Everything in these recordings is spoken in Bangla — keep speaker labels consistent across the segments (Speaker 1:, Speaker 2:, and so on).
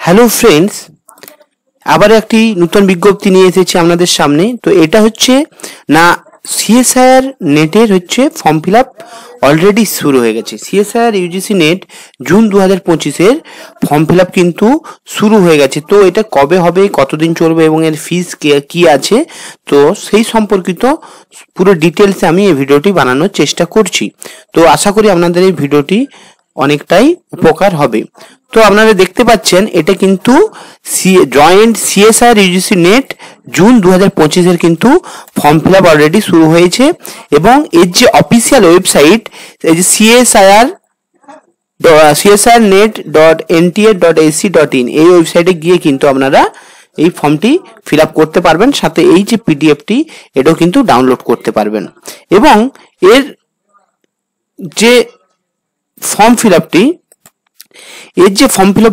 Speaker 1: হ্যালো ফ্রেন্ডস, আবার একটি নতুন বিজ্ঞপ্তি নিয়ে এসেছি আপনাদের সামনে। তো এটা হচ্ছে না সিএসআইআর নেটের হচ্ছে ফর্ম ফিল আপ অলরেডি শুরু হয়ে গেছে। সিএসআইআর ইউজিসি নেট জুন 2025-এর ফর্ম ফিল আপ কিন্তু শুরু হয়ে গেছে। তো এটা কবে হবে, কতদিন চলবে এবং এর ফিস কি আছে, তো সেই সম্পর্কিত পুরো ডিটেলসে আমি এই ভিডিওটি বানানোর চেষ্টা করছি। তো আশা করি আপনাদের এই ভিডিওটি অনেকটাই উপকার হবে। তো আপনারা দেখতে পাচ্ছেন এটা কিন্তু joint CSIR UGC NET June 2025-এর কিন্তু ফর্ম ফিল আপ অলরেডি শুরু হয়েছে এবং এর যে অফিসিয়াল ওয়েবসাইট এই যে csirnet.nta.ac.in এই ওয়েবসাইটে গিয়ে কিন্তু আপনারা এই ফর্মটি ফিল আপ করতে পারবেন, সাথে এই যে পিডিএফটি এটাও কিন্তু ডাউনলোড করতে পারবেন। এবং এর যে ফর্ম ফিল আপটি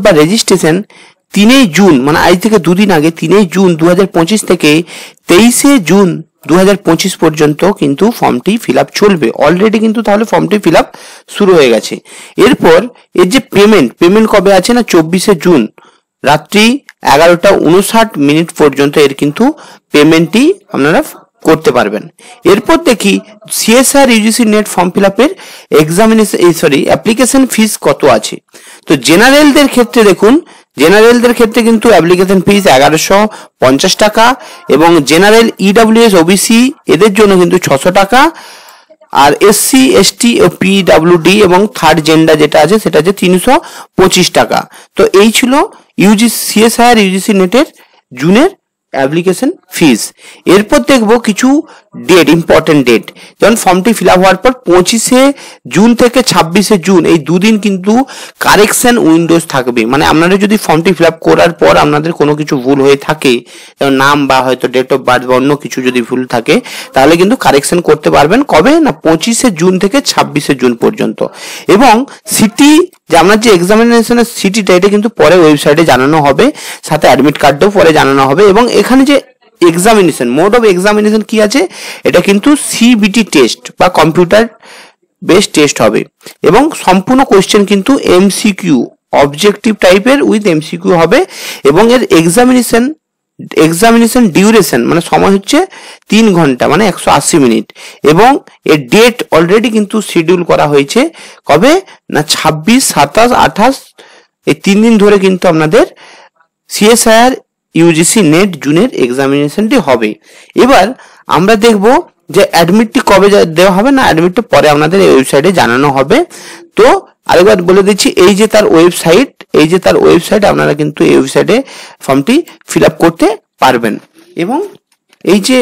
Speaker 1: বা রেজিস্ট্রেশন 3 জুন মানে আজ থেকে দুদিন আগে 3 জুন 2025 থেকে 23 জুন 2025 পর্যন্ত কিন্তু ফর্মটি ফিল আপ চলবে। অলরেডি কিন্তু তাহলে ফর্মটি ফিল আপ শুরু হয়ে গেছে। এরপর এর যে পেমেন্ট কবে আছে না 24 জুন রাত্রি 11:59 পর্যন্ত এর কিন্তু পেমেন্টটি আপনারা করতে পারবেন। এরপর দেখি CSR UGC net form fill আপের অ্যাপ্লিকেশন ফিস কত আছে। তো জেনারেলদের ক্ষেত্রে দেখুন, জেনারেলদের ক্ষেত্রে কিন্তু অ্যাপ্লিকেশন ফিস 1150 টাকা এবং জেনারেল ইডব্লিউএস ওবিসি এদের জন্য কিন্তু 600 টাকা, আর এসসি এসটি ও পিডব্লিউডি এবং থার্ড জেন্ডার যেটা আছে সেটা আছে 325 টাকা। তো এই ছিল সিএসআইআর ইউজিসি নেটের জুনের অ্যাপ্লিকেশন ফিস। এরপর দেখবো কিছু ডেট, ইম্পর্টেন্ট ডেট, যেমন ফর্মটি ফিল আপ হওয়ার পর 25 জুন থেকে 26 জুন এই দুদিন কিন্তু কারেকশন উইন্ডোজ থাকবে। মানে আপনারা যদি ফর্মটি ফিল আপ করার পর আপনাদের কোনো কিছু ভুল হয়ে থাকে, যেমন নাম বা হয়তো ডেট অফ বার্থ বা অন্য কিছু যদি ভুল থাকে, তাহলে কিন্তু কারেকশন করতে পারবেন। কবে না 25 জুন থেকে 26 জুন পর্যন্ত। এবং সিটি যে আপনার যে এক্সামিনেশনের সিটিটা এটা কিন্তু পরে ওয়েবসাইটে জানানো হবে, সাথে অ্যাডমিট কার্ডটাও পরে জানানো হবে। এবং এখানে যে এক্সামিনেশন মোড অফ এক্সামিনেশন কি আছে, এটা কিন্তু সিবিটি টেস্ট বা কম্পিউটার বেসড টেস্ট হবে এবং সম্পূর্ণ কোশ্চেন কিন্তু এমসিকিউ অবজেক্টিভ টাইপের উইথ এমসিকিউ হবে। এবং এর এক্সামিনেশন ডিউরেশন মানে সময় হচ্ছে 3 ঘন্টা মানে 180 মিনিট। এবং এর ডেট অলরেডি কিন্তু শিডিউল করা হয়েছে কবে না 26, 27, 28 এই 3 দিন ধরে কিন্তু আপনাদের সিএসআইআর ইউজিসি নেট জুনের এক্সামিনেশনটি হবে। এবার আমরা দেখব যে অ্যাডমিটটি কবে দেওয়া হবে না, অ্যাডমিটটা পরে আপনাদের এই ওয়েবসাইটে জানানো হবে। তো আরেকবার বলে দিচ্ছি, এই যে তার ওয়েবসাইট আপনারা কিন্তু এই ওয়েবসাইটে ফর্মটি ফিল আপ করতে পারবেন। এবং এই যে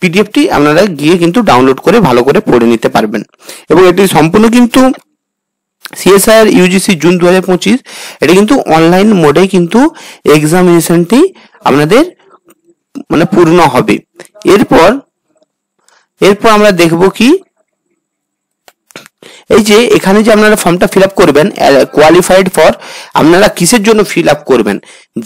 Speaker 1: পিডিএফটি আপনারা গিয়ে কিন্তু ডাউনলোড করে ভালো করে পড়ে নিতে পারবেন। এবং এটি সম্পূর্ণ কিন্তু সিএসআইআর ইউজিসি জুন 2025 এটা কিন্তু অনলাইন মোডে কিন্তু এক্সামিনেশনটি আপনাদের মানে পূর্ণ হবে। এরপর আমরা দেখব কি এই যে এখানে যে আপনারা ফর্মটা ফিল আপ করবেন, কোয়ালিফাইড ফর আপনারা কিসের জন্য ফিল আপ করবেন,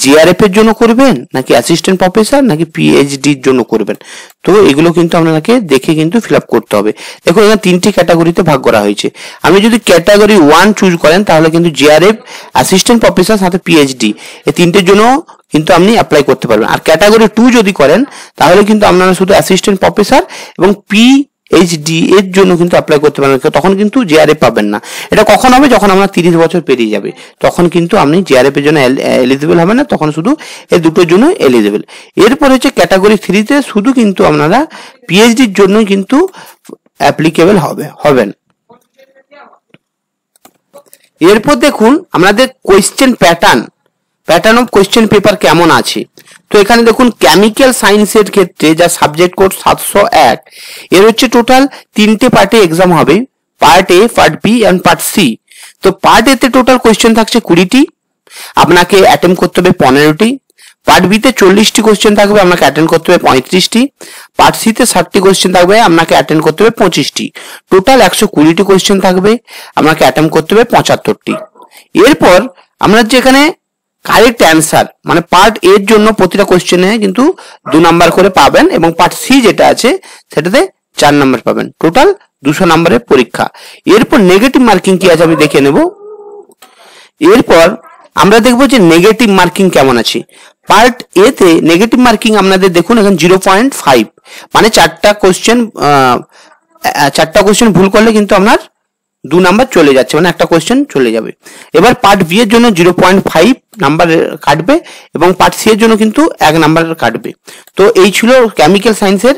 Speaker 1: জিআরএফ এর জন্য করবেন নাকি অ্যাসিস্ট্যান্ট প্রফেসর নাকি পিএইচডির জন্য করবেন। তো এগুলো কিন্তু আপনাকে দেখে কিন্তু ফিল আপ করতে হবে। দেখো এখানে 3টি ক্যাটাগরিতে ভাগ করা হয়েছে। আপনি যদি ক্যাটাগরি 1 চুজ করেন তাহলে কিন্তু জিআরএফ, অ্যাসিস্ট্যান্ট প্রফেসর সাথে পিএইচডি এই 3টের জন্য কিন্তু আপনি অ্যাপ্লাই করতে পারবেন। আর ক্যাটাগরি 2 যদি করেন তাহলে কিন্তু আপনারা শুধু অ্যাসিস্ট্যান্ট প্রফেসর এবং পিএইচডি এর জন্য কিন্তু অ্যাপ্লাই করতে পারবেন। তখন কিন্তু জিআরএফ পাবেন না। এটা কখন হবে, যখন আপনার 30 বছর পেরিয়ে যাবে, তখন কিন্তু আপনি জিআরএফ এর জন্য এলিজিবল হবেন না, তখন শুধু এই দুটোর জন্য এলিজিবল। এরপর হচ্ছে ক্যাটাগরি 3-তে শুধু কিন্তু আপনারা পিএইচডির জন্য কিন্তু অ্যাপ্লিকেবল হবেন। এরপর দেখুন আমাদের question pattern of question paper কেমন আছে। তো এখানে দেখুন কেমিক্যাল সায়েন্সের ক্ষেত্রে যা সাবজেক্ট কোড 701 এর হচ্ছে টোটাল 3টে পার্টে এক্সাম হবে, part A, part B and part C. তো পার্ট এ তে টোটাল কোয়েশ্চেন থাকছে 20টি, আপনাকে অ্যাটেম্প করতে হবে 15টি। পার্ট বি তে 40টি কোয়েশ্চেন থাকবে, আপনাকে অ্যাটেন্ড করতে হবে 35টি। পার্ট সি তে 60টি কোয়েশ্চেন থাকবে, আপনাকে অ্যাটেন্ড করতে হবে 25টি। টোটাল 120টি কোয়েশ্চেন থাকবে, আপনাকে অ্যাটেম্প করতে হবে 75টি। এরপর আমরা যে এখানে কারেক্ট অ্যান্সার মানে পার্ট এর জন্য প্রতিটা কোশ্চেনে কিন্তু 2 নাম্বার করে পাবেন এবং পার্ট সি যেটা আছে সেটাতে 4 নাম্বার পাবেন। টোটাল 200 নাম্বারের পরীক্ষা। এরপর নেগেটিভ মার্কিং কি আছে আমি দেখে নেব। এরপর আমরা দেখবো যে নেগেটিভ মার্কিং কেমন আছে। পার্ট এ তে নেগেটিভ মার্কিং আপনাদের দেখুন এখানে 0.5, মানে চারটা কোশ্চেন ভুল করলে কিন্তু আপনার 2 নাম্বার চলে যাচ্ছে, মানে একটা কোশ্চেন চলে যাবে। এবার পার্ট বি এর জন্য 0.5 নাম্বার কাটবে এবং পার্ট সি এর জন্য কিন্তু 1 নাম্বার কাটবে। তো এই ছিল কেমিক্যাল সায়েন্সের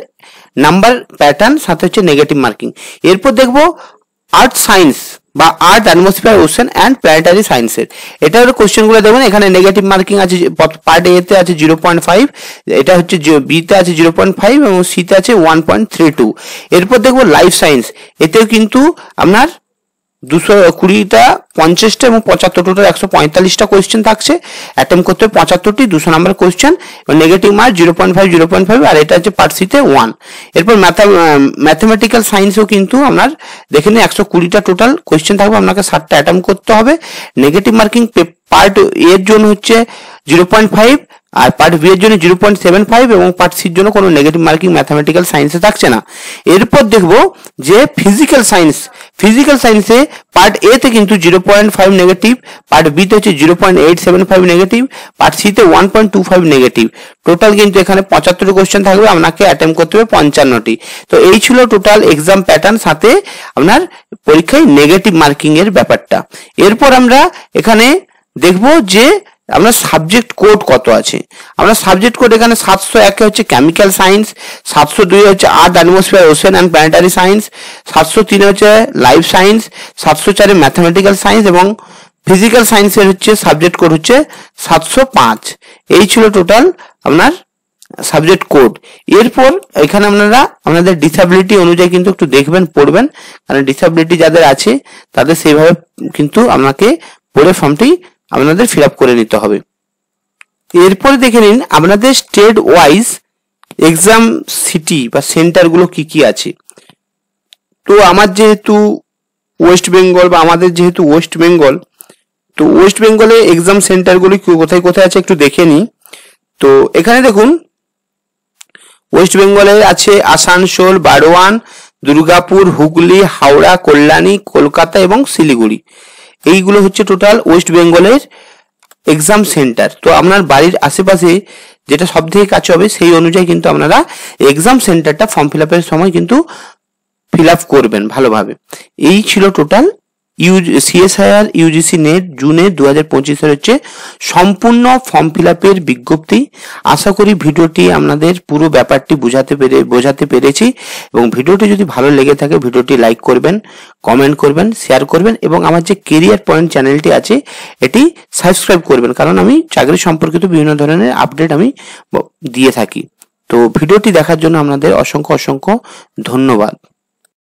Speaker 1: নাম্বার প্যাটার্ন, সাথে হচ্ছে নেগেটিভ মার্কিং। এরপর দেখবো আর্থ সায়েন্স বা আর্থ, অ্যাটমসফিয়ার, ওশেন অ্যান্ড প্ল্যানেটারি সায়েন্সের। এটা হলো কোশ্চেনগুলো দেখবেন এখানে নেগেটিভ মার্কিং আছে, পার্ট এ তে আছে 0.5, এটা হচ্ছে বি তে আছে 0.5 এবং সি তে আছে 1.32। এরপর দেখবো লাইফ সায়েন্স, এতেও কিন্তু আপনার 220টা, 50টা এবং 75, টোটাল 145টা কোয়েশ্চেন থাকছে। অ্যাটেম্প করতে হবে 75টি, 200 নাম্বার কোয়েশ্চেন, নেগেটিভ মার্ক 0.5, আর এটা হচ্ছে পার্ট সি তে 1। এরপর ম্যাথমেটিক্যাল সায়েন্সেও কিন্তু আপনার দেখে নিন 120টা টোটাল কোয়েশ্চেন থাকবে, আপনাকে 60টা অ্যাটেম্প করতে হবে। নেগেটিভ মার্কিং পার্ট এর জন্য হচ্ছে 0.5, আর পার্ট বি এর জন্য 0.75 এবং পার্ট সির জন্য কোনো নেগেটিভ মার্কিং ম্যাথমেটিক্যাল সায়েন্সে থাকছে না। এরপর দেখবো যে ফিজিক্যাল সায়েন্সে পার্ট এ তে কিন্তু 0.5 নেগেটিভ, পার্ট বি তে হচ্ছে 0.875 নেগেটিভ, পার্ট সি তে 1.25 নেগেটিভ। টোটাল কিন্তু এখানে 75 কোশ্চেন থাকবে, আপনাকে অ্যাটেম্প করতে হবে 55টি। তো এই ছিল টোটাল এক্সাম প্যাটার্ন, সাথে আপনার পরীক্ষায় নেগেটিভ মার্কিং এর ব্যাপারটা। এরপর আমরা এখানে দেখবো যে আমরা সাবজেক্ট কোড কত আছে। আমরা সাবজেক্ট কোড এখানে 701 হচ্ছে কেমিক্যাল সায়েন্স, 702 হচ্ছে earth, atmosphere, ocean and planetary science, 703 হচ্ছে লাইফ সায়েন্স, 704 ম্যাথমেটিক্যাল সায়েন্স এবং ফিজিক্যাল সায়েন্সের হচ্ছে সাবজেক্ট কোড হচ্ছে 705। এই ছিল টোটাল আপনার সাবজেক্ট কোড। এরপর এখানে আপনারা আপনাদের ডিসএবিলিটি অনুযায়ী কিন্তু একটু দেখবেন, পড়বেন, কারণ ডিসএবিলিটি যাদের আছে তাদের সেইভাবে কিন্তু আপনাকে পড়ে ফর্মটি আপনাদের ফিল আপ করে নিতে হবে। এরপরে দেখে নিন আপনাদের স্টেট ওয়াইজ এক্সাম সিটি বা সেন্টারগুলো কি কি আছে। তো আমার যেহেতু ওয়েস্ট বেঙ্গল, তো ওয়েস্ট বেঙ্গলে এক্সাম সেন্টারগুলো কোথায় কোথায় আছে একটু দেখে নিই। তো এখানে দেখুন ওয়েস্ট বেঙ্গলে আছে আসানসোল, বারোয়ান, দুর্গাপুর, হুগলি, হাওড়া, কল্যাণী, কলকাতা এবং শিলিগুড়ি। এইগুলো হচ্ছে টোটাল ওয়েস্ট বেঙ্গলের এক্সাম সেন্টার। তো আপনার বাড়ির আশেপাশে যেটা সব থেকে কাছে হবে সেই অনুযায়ী কিন্তু আপনারা এক্সাম সেন্টারটা ফর্ম ফিল আপের সময় কিন্তু ফিল আপ করবেন ভালোভাবে। এই ছিল টোটাল সিএসআইআর ইউজিসি নেট জুনে 2025 হচ্ছে সম্পূর্ণ ফর্ম ফিল আপের বিজ্ঞপ্তি। আশা করি ভিডিওটি আপনাদের পুরো ব্যাপারটি বোঝাতে পেরেছি, এবং ভিডিওটি যদি ভালো লেগে থাকে ভিডিওটি লাইক করবেন, কমেন্ট করবেন, শেয়ার করবেন এবং আমার যে কেরিয়ার পয়েন্ট চ্যানেলটি আছে এটি সাবস্ক্রাইব করবেন, কারণ আমি চাকরি সম্পর্কিত বিভিন্ন ধরনের আপডেট আমি দিয়ে থাকি। তো ভিডিওটি দেখার জন্য আপনাদের অসংখ্য ধন্যবাদ।